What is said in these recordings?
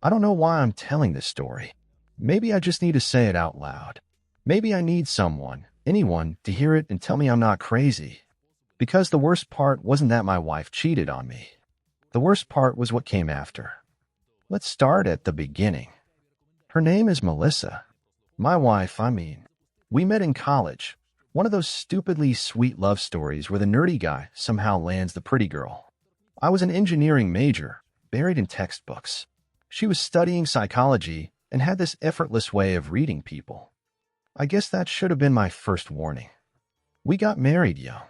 I don't know why I'm telling this story. Maybe I just need to say it out loud. Maybe I need someone, anyone, to hear it and tell me I'm not crazy. Because the worst part wasn't that my wife cheated on me. The worst part was what came after. Let's start at the beginning. Her name is Melissa. My wife, I mean. We met in college. One of those stupidly sweet love stories where the nerdy guy somehow lands the pretty girl. I was an engineering major, buried in textbooks. She was studying psychology and had this effortless way of reading people. I guess that should have been my first warning. We got married young.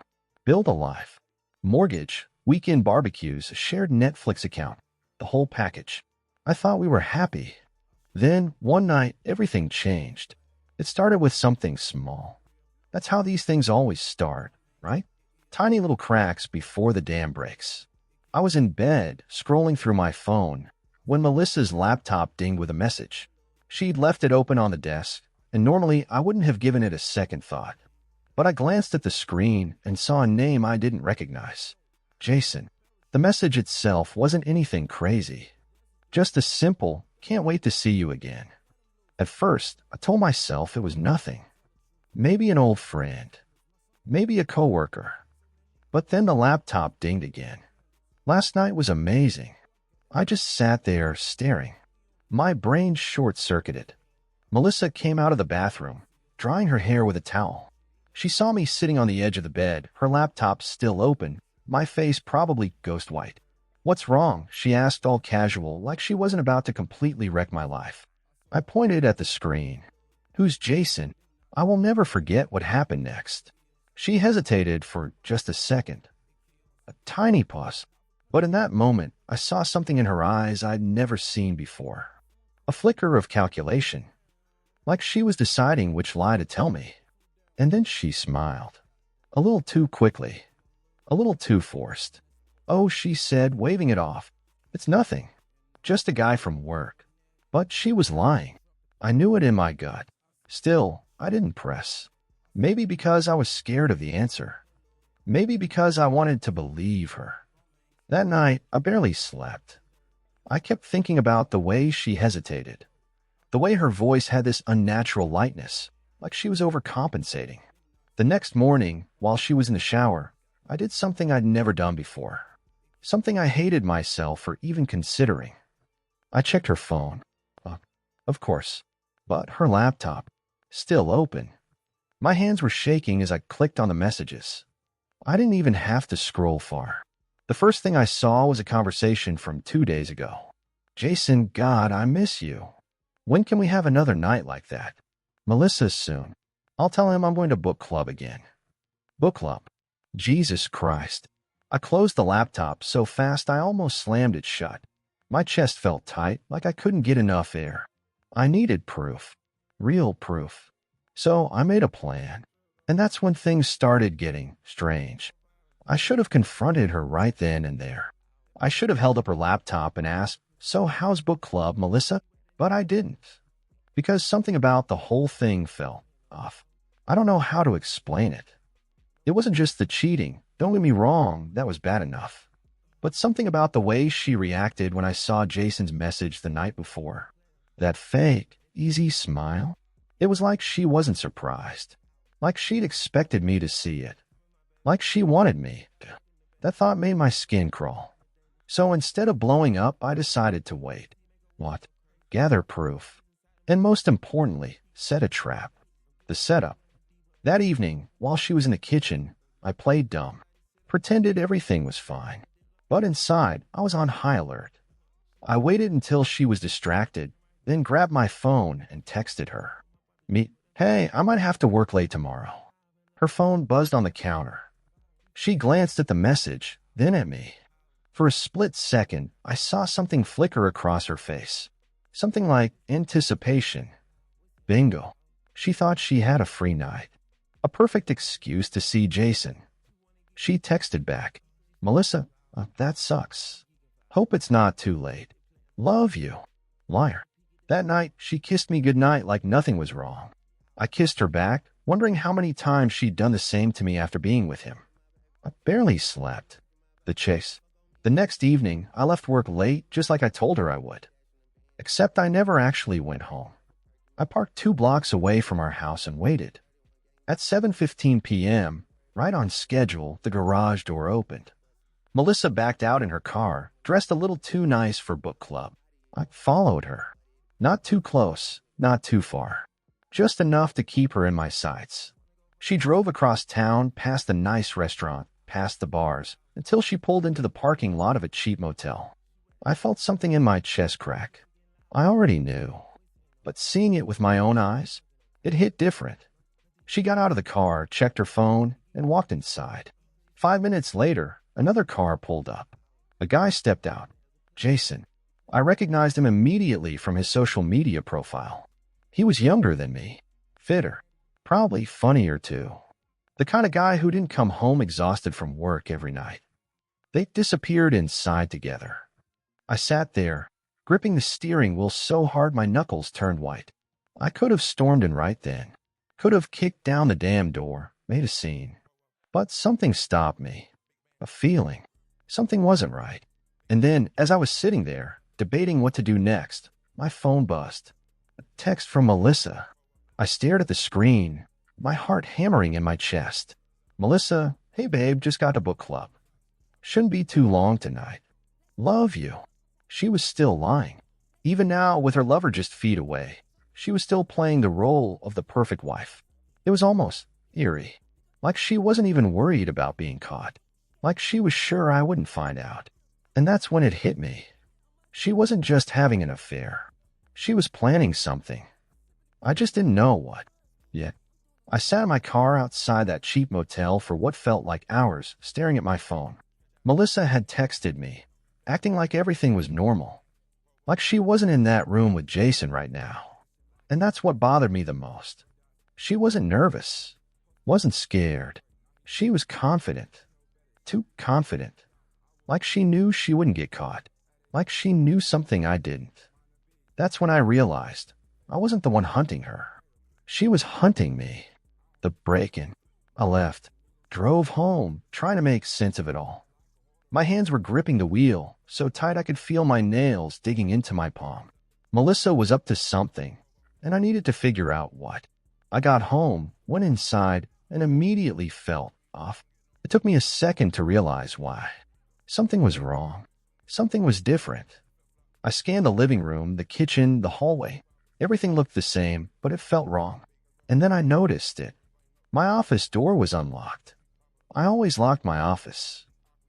Built a life. Mortgage, weekend barbecues, a shared Netflix account, the whole package. I thought we were happy. Then, one night, everything changed. It started with something small. That's how these things always start, right? Tiny little cracks before the dam breaks. I was in bed, scrolling through my phone, when Melissa's laptop dinged with a message. She'd left it open on the desk, and normally I wouldn't have given it a second thought. But I glanced at the screen and saw a name I didn't recognize. Jason. The message itself wasn't anything crazy. Just a simple, can't wait to see you again. At first, I told myself it was nothing. Maybe an old friend. Maybe a coworker. But then the laptop dinged again. Last night was amazing. I just sat there staring. My brain short-circuited. Melissa came out of the bathroom, drying her hair with a towel. She saw me sitting on the edge of the bed, her laptop still open, my face probably ghost white. "What's wrong?" she asked, all casual, like she wasn't about to completely wreck my life. I pointed at the screen. "Who's Jason?" I will never forget what happened next. She hesitated for just a second. A tiny pause. But in that moment, I saw something in her eyes I'd never seen before. A flicker of calculation. Like she was deciding which lie to tell me. And then she smiled. A little too quickly. A little too forced. "Oh," she said, waving it off. "It's nothing. Just a guy from work." But she was lying. I knew it in my gut. Still, I didn't press. Maybe because I was scared of the answer. Maybe because I wanted to believe her. That night, I barely slept. I kept thinking about the way she hesitated. The way her voice had this unnatural lightness, like she was overcompensating. The next morning, while she was in the shower, I did something I'd never done before. Something I hated myself for even considering. I checked her phone. Of course. But her laptop, still open. My hands were shaking as I clicked on the messages. I didn't even have to scroll far. The first thing I saw was a conversation from 2 days ago. "Jason, God, I miss you. When can we have another night like that?" "Melissa, soon. I'll tell him I'm going to book club again." Book club. Jesus Christ. I closed the laptop so fast I almost slammed it shut. My chest felt tight, like I couldn't get enough air. I needed proof. Real proof. So I made a plan. And that's when things started getting strange. I should have confronted her right then and there. I should have held up her laptop and asked, "So how's book club, Melissa?" But I didn't. Because something about the whole thing felt off. I don't know how to explain it. It wasn't just the cheating. Don't get me wrong, that was bad enough. But something about the way she reacted when I saw Jason's message the night before. That fake, easy smile. It was like she wasn't surprised. Like she'd expected me to see it. Like she wanted me to. That thought made my skin crawl. So instead of blowing up, I decided to wait. What? Gather proof. And most importantly, set a trap. The setup. That evening, while she was in the kitchen, I played dumb. Pretended everything was fine. But inside, I was on high alert. I waited until she was distracted, then grabbed my phone and texted her. "Hey, I might have to work late tomorrow." Her phone buzzed on the counter. She glanced at the message, then at me. For a split second, I saw something flicker across her face. Something like anticipation. Bingo. She thought she had a free night. A perfect excuse to see Jason. She texted back, "Melissa, that sucks. Hope it's not too late. Love you." Liar. That night, she kissed me goodnight like nothing was wrong. I kissed her back, wondering how many times she'd done the same to me after being with him. I barely slept. The chase. The next evening, I left work late just like I told her I would. Except I never actually went home. I parked 2 blocks away from our house and waited. At 7:15 p.m., right on schedule, the garage door opened. Melissa backed out in her car, dressed a little too nice for book club. I followed her. Not too close, not too far. Just enough to keep her in my sights. She drove across town, past the nice restaurant, past the bars, until she pulled into the parking lot of a cheap motel. I felt something in my chest crack. I already knew. But seeing it with my own eyes, it hit different. She got out of the car, checked her phone, and walked inside. 5 minutes later, another car pulled up. A guy stepped out. Jason. I recognized him immediately from his social media profile. He was younger than me, fitter, probably funnier too. The kind of guy who didn't come home exhausted from work every night. They disappeared inside together. I sat there, gripping the steering wheel so hard my knuckles turned white. I could have stormed in right then. Could have kicked down the damn door, made a scene. But something stopped me. A feeling. Something wasn't right. And then, as I was sitting there, debating what to do next, my phone buzzed. A text from Melissa. I stared at the screen, my heart hammering in my chest. Melissa, hey babe, just got to book club. Shouldn't be too long tonight. Love you. She was still lying. Even now, with her lover just feet away, she was still playing the role of the perfect wife. It was almost eerie. Like she wasn't even worried about being caught. Like she was sure I wouldn't find out. And that's when it hit me. She wasn't just having an affair. She was planning something. I just didn't know what. Yet, I sat in my car outside that cheap motel for what felt like hours, staring at my phone. Melissa had texted me, acting like everything was normal. Like she wasn't in that room with Jason right now. And that's what bothered me the most. She wasn't nervous. Wasn't scared. She was confident. Too confident. Like she knew she wouldn't get caught. Like she knew something I didn't. That's when I realized I wasn't the one hunting her. She was hunting me. The break-in. I left. Drove home, trying to make sense of it all. My hands were gripping the wheel, so tight I could feel my nails digging into my palm. Melissa was up to something, and I needed to figure out what. I got home, went inside, and immediately felt off. It took me a second to realize why. Something was wrong. Something was different. I scanned the living room, the kitchen, the hallway. Everything looked the same, but it felt wrong. And then I noticed it. My office door was unlocked. I always locked my office.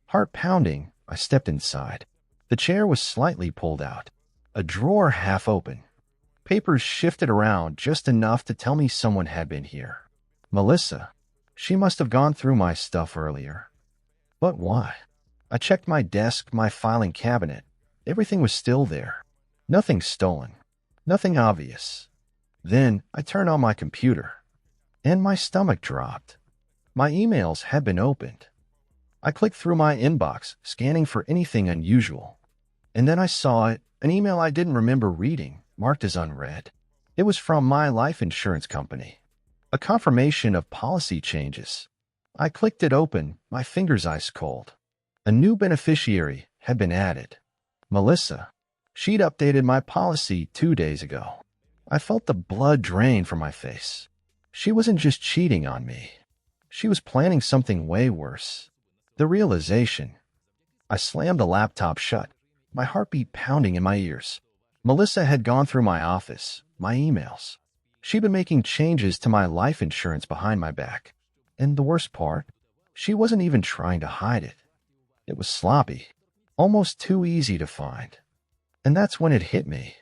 Heart pounding, I stepped inside. The chair was slightly pulled out. A drawer half open. Papers shifted around just enough to tell me someone had been here. Melissa. She must have gone through my stuff earlier. But why? I checked my desk, my filing cabinet. Everything was still there. Nothing stolen. Nothing obvious. Then I turned on my computer. And my stomach dropped. My emails had been opened. I clicked through my inbox, scanning for anything unusual. And then I saw it, an email I didn't remember reading, marked as unread. It was from my life insurance company. A confirmation of policy changes. I clicked it open, my fingers ice cold. A new beneficiary had been added. Melissa. She'd updated my policy 2 days ago. I felt the blood drain from my face. She wasn't just cheating on me. She was planning something way worse. The realization. I slammed the laptop shut, my heartbeat pounding in my ears. Melissa had gone through my office, my emails. She'd been making changes to my life insurance behind my back. And the worst part, she wasn't even trying to hide it. It was sloppy, almost too easy to find. And that's when it hit me.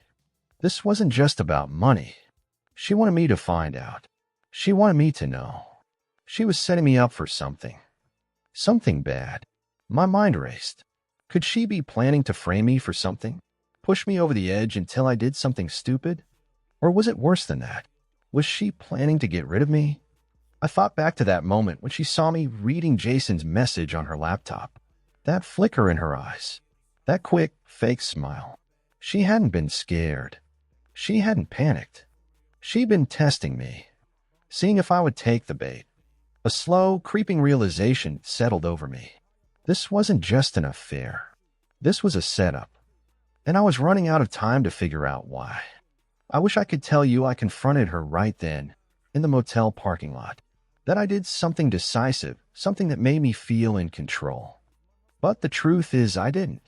This wasn't just about money. She wanted me to find out. She wanted me to know. She was setting me up for something. Something bad. My mind raced. Could she be planning to frame me for something? Push me over the edge until I did something stupid? Or was it worse than that? Was she planning to get rid of me? I thought back to that moment when she saw me reading Jason's message on her laptop. That flicker in her eyes. That quick, fake smile. She hadn't been scared. She hadn't panicked. She'd been testing me, seeing if I would take the bait. A slow, creeping realization settled over me. This wasn't just an affair. This was a setup. and I was running out of time to figure out why. I wish I could tell you I confronted her right then, in the motel parking lot, that I did something decisive, something that made me feel in control. But the truth is I didn't.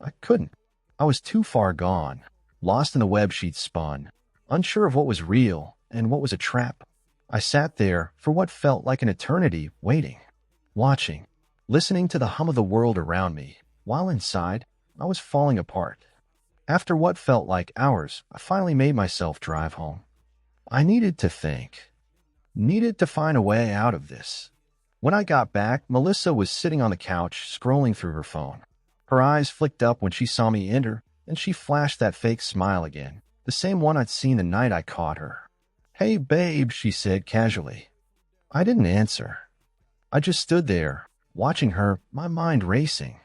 I couldn't. I was too far gone, lost in the web she'd spun, unsure of what was real and what was a trap. I sat there for what felt like an eternity, waiting, watching, listening to the hum of the world around me, while inside, I was falling apart. After what felt like hours, I finally made myself drive home. I needed to think, needed to find a way out of this. When I got back, Melissa was sitting on the couch, scrolling through her phone. Her eyes flicked up when she saw me enter, and she flashed that fake smile again, the same one I'd seen the night I caught her. "Hey, babe," she said casually. I didn't answer. I just stood there, watching her, my mind racing.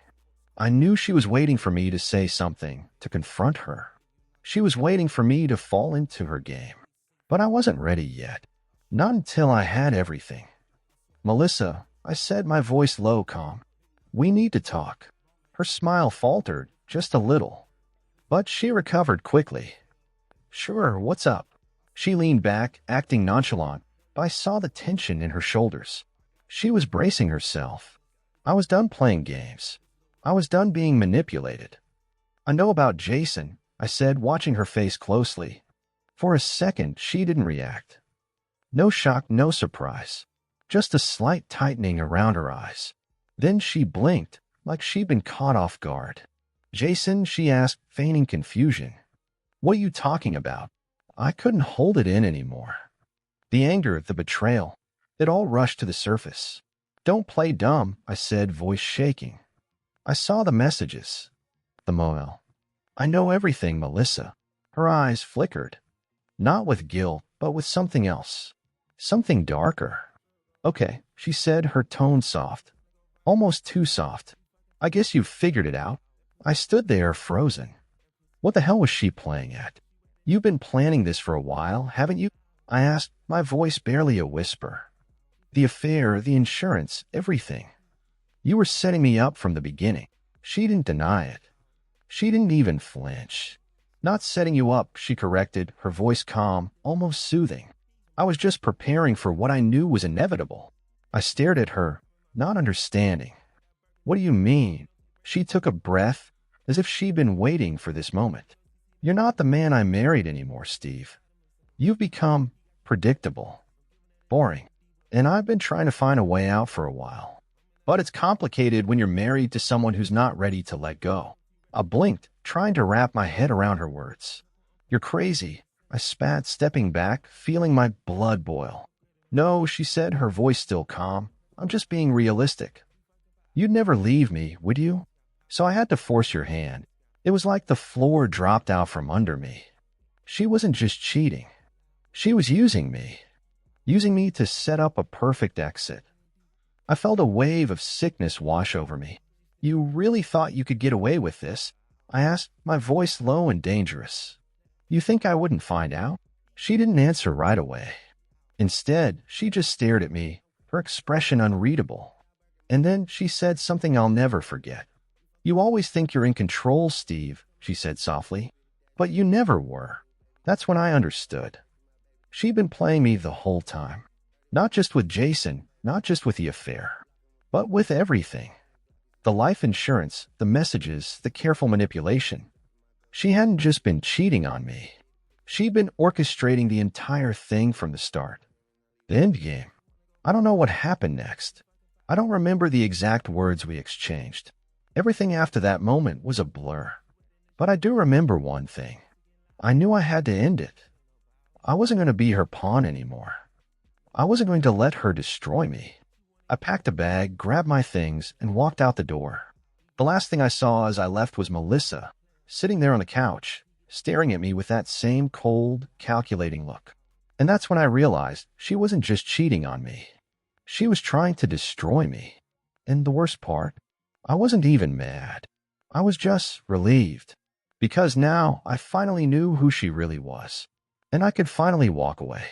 I knew she was waiting for me to say something, to confront her. She was waiting for me to fall into her game. But I wasn't ready yet. Not until I had everything. "Melissa," I said, my voice low, calm. "We need to talk." Her smile faltered, just a little. But she recovered quickly. "Sure, what's up?" She leaned back, acting nonchalant, but I saw the tension in her shoulders. She was bracing herself. I was done playing games. I was done being manipulated. "I know about Jason," I said, watching her face closely. For a second, she didn't react. No shock, no surprise. Just a slight tightening around her eyes. Then she blinked, like she'd been caught off guard. "Jason?" she asked, feigning confusion. "What are you talking about?" I couldn't hold it in anymore. The anger, the betrayal, it all rushed to the surface. "Don't play dumb," I said, voice shaking. "I saw the messages." The moel. "I know everything, Melissa." Her eyes flickered. Not with guilt, but with something else. Something darker. "Okay," she said, her tone soft. Almost too soft. "I guess you've figured it out." I stood there, frozen. What the hell was she playing at? "You've been planning this for a while, haven't you?" I asked, my voice barely a whisper. "The affair, the insurance, everything. You were setting me up from the beginning." She didn't deny it. She didn't even flinch. "Not setting you up," she corrected, her voice calm, almost soothing. "I was just preparing for what I knew was inevitable." I stared at her, not understanding. "What do you mean?" She took a breath, as if she'd been waiting for this moment. "You're not the man I married anymore, Steve. You've become predictable, boring, and I've been trying to find a way out for a while. But it's complicated when you're married to someone who's not ready to let go." I blinked, trying to wrap my head around her words. "You're crazy," I spat, stepping back, feeling my blood boil. "No," she said, her voice still calm. "I'm just being realistic. You'd never leave me, would you? So I had to force your hand." It was like the floor dropped out from under me. She wasn't just cheating. She was using me. Using me to set up a perfect exit. I felt a wave of sickness wash over me. "You really thought you could get away with this?" I asked, my voice low and dangerous. "You think I wouldn't find out?" She didn't answer right away. Instead, she just stared at me, her expression unreadable. And then she said something I'll never forget. "You always think you're in control, Steve," she said softly. "But you never were." That's when I understood. She'd been playing me the whole time. Not just with Jason, not just with the affair, but with everything. The life insurance, the messages, the careful manipulation. She hadn't just been cheating on me. She'd been orchestrating the entire thing from the start. The end game. I don't know what happened next. I don't remember the exact words we exchanged. Everything after that moment was a blur. But I do remember one thing. I knew I had to end it. I wasn't going to be her pawn anymore. I wasn't going to let her destroy me. I packed a bag, grabbed my things, and walked out the door. The last thing I saw as I left was Melissa, sitting there on the couch, staring at me with that same cold, calculating look. And that's when I realized she wasn't just cheating on me. She was trying to destroy me. And the worst part, I wasn't even mad. I was just relieved. Because now I finally knew who she really was. And I could finally walk away.